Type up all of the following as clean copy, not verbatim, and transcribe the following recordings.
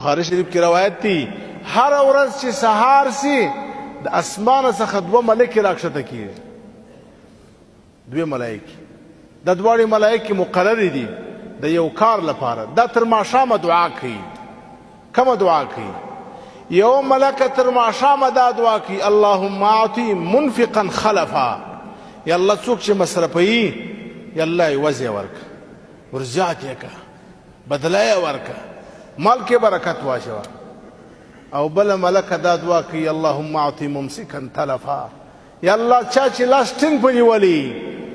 بخاری شریف کی روایت دی هر ورځ چې سهار سي د اسمان څخه دوه ملائکې راکښته کیږي. دوه ملائکې د دواړو ملائکې مقرر دي د یو کار لپاره. دا تر ماښامه دعا کوي. کومه دعا کوي؟ یو ملکه تر ماښامه دا دعا کوي: اللهم اعطي منفقا خلفا. یا الله څوک چې مصرفوي یا الله یې وزې ورکړه، ورزیات یې کړه، بدله یې ورکړه، مال کې برکت واچوه. او بل ملکه دا دعا کوي: اللهم اعطي ممسكا تلفا. یا الله چا چې لاس ټینګ په نیولي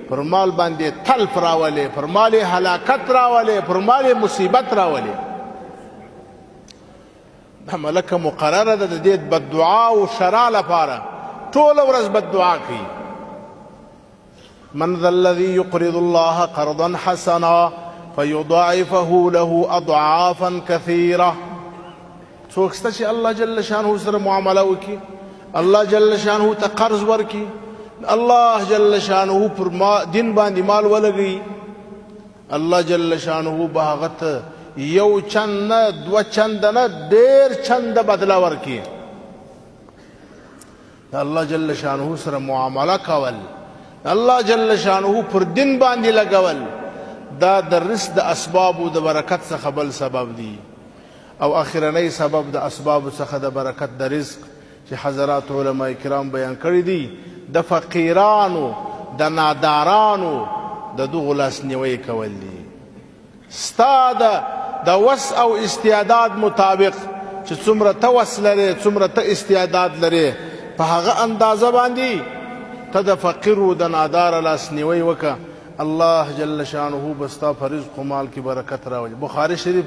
پر مال باندې تلف راولي، پر مال یې هلاکت راولي، پر مال یې مصیبت راولي. دا ملکه مقرره ده د دې بددعا او شرع لپاره. ټوله ورځ بددعا کوي. من ذا الذي يقرض الله قرضا حسنا فيضاعفه له اضعافا كثيره. څوک شته چې الله جل شانه سره معامله وکړي، الله جل شانه ته قرض ورکړي، الله جل شانه پر دین باندې مال ولګي، الله جل شانه به هغه ته یو چند نه، دوه چنده نه، ډېر چنده بدله ورکړي. الله جل شانه سره معامله کول، الله جل شانه پر دین باندې لګول، دا د رزق د اسبابو د برکت څخه بل سبب دی. او اخرنی سبب د اسبابو څخه د برکت د رزق چې حضرات علماء کرام بیان کړی دي، د فقیرانو د نادارانو د دغو لاسنیوی کول دي. ستا د وس او استعداد مطابق چې څومره ته وس لرې، څومره ته استعداد لرې، په هغه اندازه باندې ته د فقیر و د ناداره لاسنیوی وکړه. الله جل شانه به ستا په رزق و مال کې برکت راولي. بخاري شریف